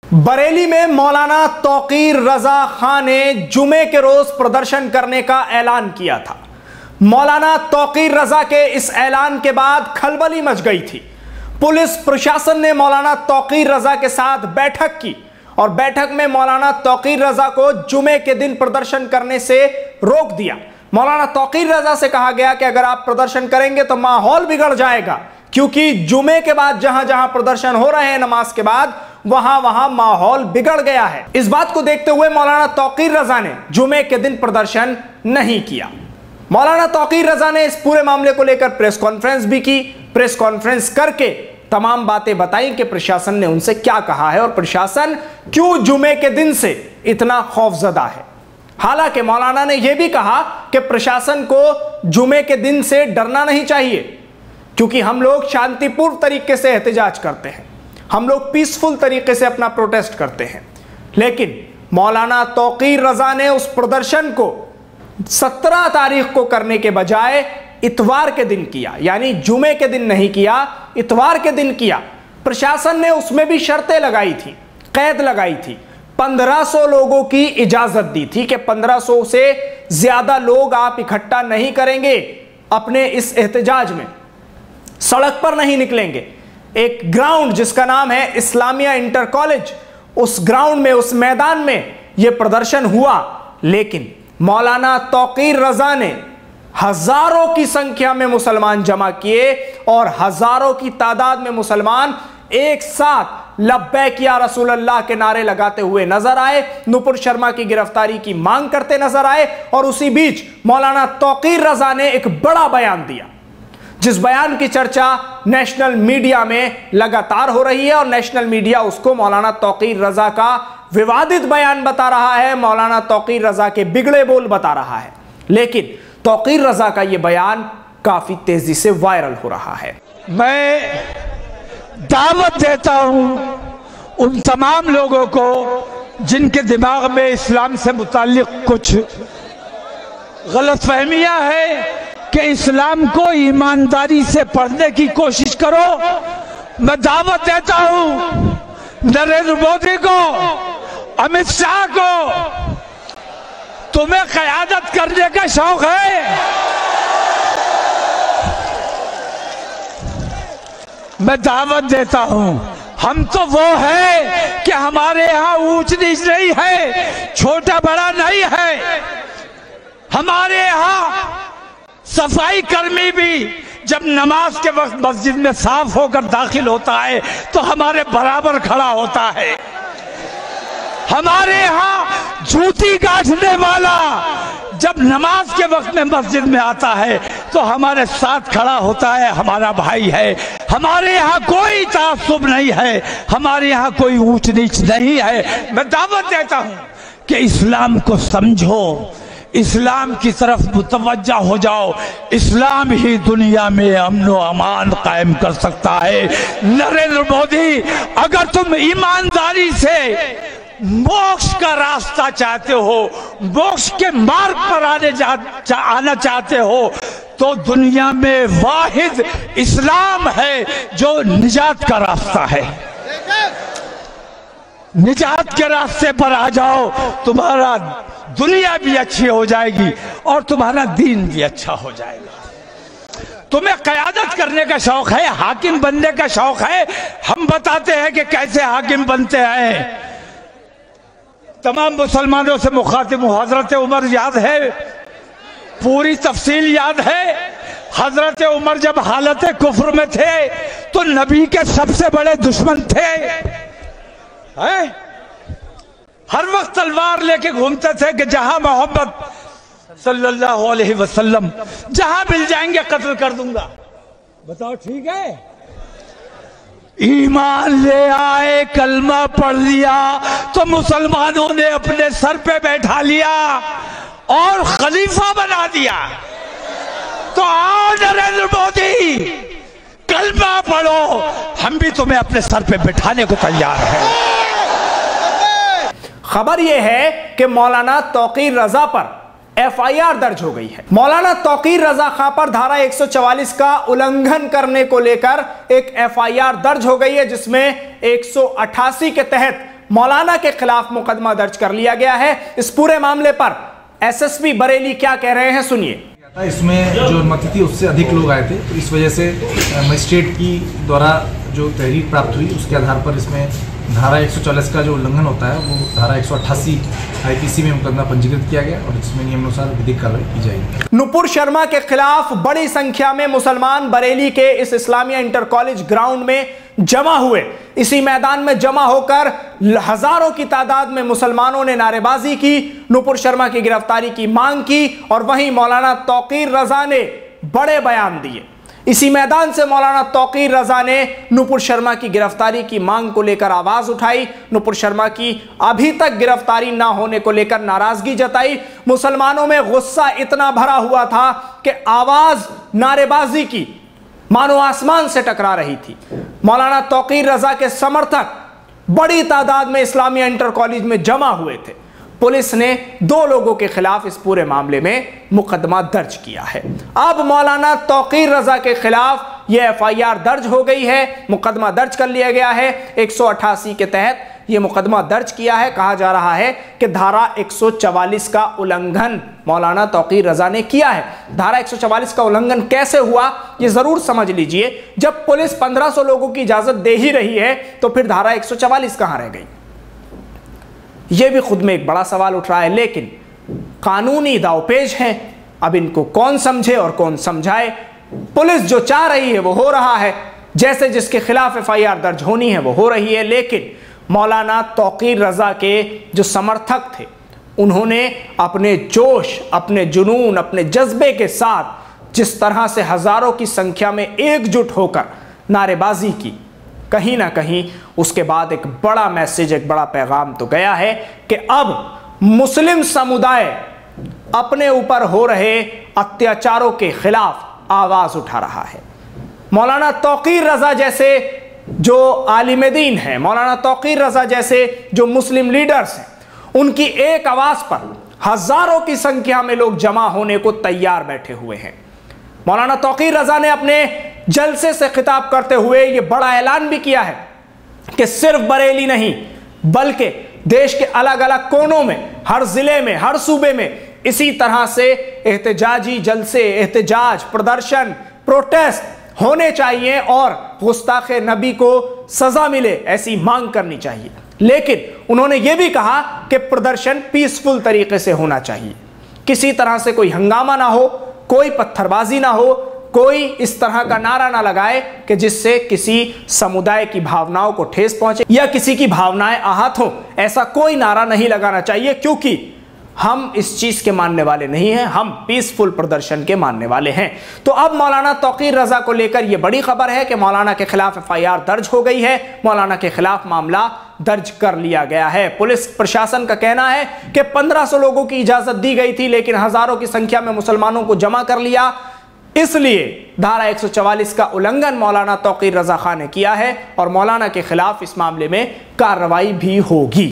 बरेली में मौलाना तौकीर रजा खां ने जुमे के रोज प्रदर्शन करने का ऐलान किया था। मौलाना तौकीर रजा के इस ऐलान के बाद खलबली मच गई थी। पुलिस प्रशासन ने मौलाना तौकीर रजा के साथ बैठक की और बैठक में मौलाना तौकीर रजा को जुमे के दिन प्रदर्शन करने से रोक दिया। मौलाना तौकीर रजा से कहा गया कि अगर आप प्रदर्शन करेंगे तो माहौल बिगड़ जाएगा, क्योंकि जुमे के बाद जहां जहां प्रदर्शन हो रहे हैं नमाज के बाद वहां वहां माहौल बिगड़ गया है। इस बात को देखते हुए मौलाना तौकीर रजा ने जुमे के दिन प्रदर्शन नहीं किया। मौलाना तौकीर रजा ने इस पूरे मामले को लेकर प्रेस कॉन्फ्रेंस भी की। प्रेस कॉन्फ्रेंस करके तमाम बातें बताई कि प्रशासन ने उनसे क्या कहा है और प्रशासन क्यों जुमे के दिन से इतना खौफजदा है। हालांकि मौलाना ने यह भी कहा कि प्रशासन को जुमे के दिन से डरना नहीं चाहिए, क्योंकि हम लोग शांतिपूर्ण तरीके से एहतजाज करते हैं, हम लोग पीसफुल तरीके से अपना प्रोटेस्ट करते हैं। लेकिन मौलाना तौकीर रजा ने उस प्रदर्शन को 17 तारीख को करने के बजाय इतवार के दिन किया, यानी जुमे के दिन नहीं किया, इतवार के दिन किया। प्रशासन ने उसमें भी शर्तें लगाई थी, कैद लगाई थी। 1500 लोगों की इजाजत दी थी कि 1500 से ज्यादा लोग आप इकट्ठा नहीं करेंगे, अपने इस एहतजाज में सड़क पर नहीं निकलेंगे। एक ग्राउंड जिसका नाम है इस्लामिया इंटर कॉलेज, उस ग्राउंड में, उस मैदान में यह प्रदर्शन हुआ। लेकिन मौलाना तौकीर रजा ने हजारों की संख्या में मुसलमान जमा किए और हजारों की तादाद में मुसलमान एक साथ लब्बैक या रसूल अल्लाह के नारे लगाते हुए नजर आए, नुपुर शर्मा की गिरफ्तारी की मांग करते नजर आए। और उसी बीच मौलाना तौकीर रजा ने एक बड़ा बयान दिया, जिस बयान की चर्चा नेशनल मीडिया में लगातार हो रही है और नेशनल मीडिया उसको मौलाना तौकीर रजा का विवादित बयान बता रहा है, मौलाना तौकीर रजा के बिगड़े बोल बता रहा है। लेकिन तौकीर रजा का यह बयान काफी तेजी से वायरल हो रहा है। मैं दावत देता हूं उन तमाम लोगों को जिनके दिमाग में इस्लाम से मुताल्लिक कुछ गलतफहमियां है कि इस्लाम को ईमानदारी से पढ़ने की कोशिश करो। मैं दावत देता हूं नरेंद्र मोदी को, अमित शाह को, तुम्हें क़यादत करने का शौक है। मैं दावत देता हूं, हम तो वो है कि हमारे यहां ऊंच नीच नहीं है, छोटा बड़ा नहीं है। हमारे यहां सफाई कर्मी भी जब नमाज के वक्त मस्जिद में साफ होकर दाखिल होता है तो हमारे बराबर खड़ा होता है। हमारे यहाँ जूती काटने वाला जब नमाज के वक्त में मस्जिद में आता है तो हमारे साथ खड़ा होता है, हमारा भाई है। हमारे यहाँ कोई तासुब नहीं है, हमारे यहाँ कोई ऊंच नीच नहीं है। मैं दावत देता हूँ कि इस्लाम को समझो, इस्लाम की तरफ मुतवज्जा हो जाओ। इस्लाम ही दुनिया में अमन व अमान कायम कर सकता है। नरेंद्र मोदी, अगर तुम ईमानदारी से मोक्ष का रास्ता चाहते हो, मोक्ष के मार्ग पर आना चाहते हो, तो दुनिया में वाहिद इस्लाम है जो निजात का रास्ता है। निजात के रास्ते पर आ जाओ, तुम्हारा दुनिया भी अच्छी हो जाएगी और तुम्हारा दीन भी अच्छा हो जाएगा। तुम्हें क़यादत करने का शौक है, हाकिम बनने का शौक है। हम बताते हैं कि कैसे हाकिम बनते हैं। तमाम मुसलमानों से मुखातिब हूं। हजरत उमर याद है, पूरी तफसील याद है। हजरत उमर जब हालत कुफ्र में थे तो नबी के सबसे बड़े दुश्मन थे, हैं? हर वक्त तलवार लेके घूमते थे कि जहां मोहम्मद सल्लल्लाहु अलैहि वसल्लम जहां मिल जाएंगे कत्ल कर दूंगा। बताओ ठीक है? ईमान ले आए, कलमा पढ़ लिया तो मुसलमानों ने अपने सर पे बैठा लिया और खलीफा बना दिया। तो आओ नरेंद्र मोदी, कलमा पढ़ो, हम भी तुम्हें अपने सर पे बैठाने को तैयार हैं। खबर यह है कि मौलाना तौकीर रजा पर FIR दर्ज हो गई है। मौलाना तौकीर रजा खां पर धारा 144 का उल्लंघन करने को लेकर एक FIR दर्ज हो गई है, जिसमें 188 के तहत मौलाना के खिलाफ मुकदमा दर्ज कर लिया गया है। इस पूरे मामले पर एसएसपी बरेली क्या कह रहे हैं, सुनिए। इसमें जो अनुमति थी उससे अधिक लोग आए थे, तो इस वजह से मजिस्ट्रेट की द्वारा जो तहरीर प्राप्त हुई उसके आधार पर इसमें धारा 144 का जो उल्लंघन होता है वो धारा 188 आईपीसी में मुकदमा पंजीकृत किया गया और इसमें नियमानुसार विधिक कार्रवाई की जाएगी। नुपुर शर्मा के खिलाफ बड़ी संख्या में मुसलमान बरेली के इस इस्लामिया इंटर कॉलेज ग्राउंड में जमा हुए। इसी मैदान में जमा होकर हजारों की तादाद में मुसलमानों ने नारेबाजी की, नुपुर शर्मा की गिरफ्तारी की मांग की और वहीं मौलाना तौकीर रजा ने बड़े बयान दिए। इसी मैदान से मौलाना तौकीर रजा ने नुपुर शर्मा की गिरफ्तारी की मांग को लेकर आवाज उठाई। नुपुर शर्मा की अभी तक गिरफ्तारी ना होने को लेकर नाराजगी जताई। मुसलमानों में गुस्सा इतना भरा हुआ था कि आवाज नारेबाजी की मानो आसमान से टकरा रही थी। मौलाना तौकीर रजा के समर्थक बड़ी तादाद में इस्लामिया इंटर कॉलेज में जमा हुए थे। पुलिस ने 2 लोगों के खिलाफ इस पूरे मामले में मुकदमा दर्ज किया है। अब मौलाना तौकीर रजा के खिलाफ यह एफआईआर दर्ज हो गई है, मुकदमा दर्ज कर लिया गया है। 188 के तहत यह मुकदमा दर्ज किया है। कहा जा रहा है कि धारा 144 का उल्लंघन मौलाना तौकीर रजा ने किया है। धारा 144 का उल्लंघन कैसे हुआ यह जरूर समझ लीजिए। जब पुलिस 1500 लोगों की इजाजत दे ही रही है तो फिर धारा 144 कहां रह गई, यह भी खुद में एक बड़ा सवाल उठ रहा है। लेकिन कानूनी दावपेच है, अब इनको कौन समझे और कौन समझाए। पुलिस जो चाह रही है वो हो रहा है, जैसे जिसके खिलाफ एफआईआर दर्ज होनी है वो हो रही है। लेकिन मौलाना तौकीर रजा के जो समर्थक थे उन्होंने अपने जोश, अपने जुनून, अपने जज्बे के साथ जिस तरह से हजारों की संख्या में एकजुट होकर नारेबाजी की, कहीं ना कहीं उसके बाद एक बड़ा मैसेज, एक बड़ा पैगाम तो गया है कि अब मुस्लिम समुदाय अपने ऊपर हो रहे अत्याचारों के खिलाफ आवाज उठा रहा है। मौलाना तौकीर रजा जैसे जो आलिम दीन है, मौलाना तौकीर रजा जैसे जो मुस्लिम लीडर्स हैं, उनकी एक आवाज पर हजारों की संख्या में लोग जमा होने को तैयार बैठे हुए हैं। मौलाना तौकीर रजा ने अपने जलसे से खिताब करते हुए यह बड़ा ऐलान भी किया है कि सिर्फ बरेली नहीं बल्कि देश के अलग अलग कोनों में, हर जिले में, हर सूबे में इसी तरह से एहतजाजी जलसे, एहतजाज, प्रदर्शन, प्रोटेस्ट होने चाहिए और गुस्ताखे नबी को सजा मिले, ऐसी मांग करनी चाहिए। लेकिन उन्होंने यह भी कहा कि प्रदर्शन पीसफुल तरीके से होना चाहिए, किसी तरह से कोई हंगामा ना हो, कोई पत्थरबाजी ना हो, कोई इस तरह का नारा ना लगाए कि जिससे किसी समुदाय की भावनाओं को ठेस पहुंचे या किसी की भावनाएं आहत हो। ऐसा कोई नारा नहीं लगाना चाहिए, क्योंकि हम इस चीज के मानने वाले नहीं हैं, हम पीसफुल प्रदर्शन के मानने वाले हैं। तो अब मौलाना तौकीर रजा को लेकर यह बड़ी खबर है कि मौलाना के खिलाफ एफआईआर दर्ज हो गई है, मौलाना के खिलाफ मामला दर्ज कर लिया गया है। पुलिस प्रशासन का कहना है कि 1500 लोगों की इजाजत दी गई थी, लेकिन हजारों की संख्या में मुसलमानों को जमा कर लिया, इसलिए धारा 144 का उल्लंघन मौलाना तौकीर रजा खान ने किया है और मौलाना के खिलाफ इस मामले में कार्रवाई भी होगी।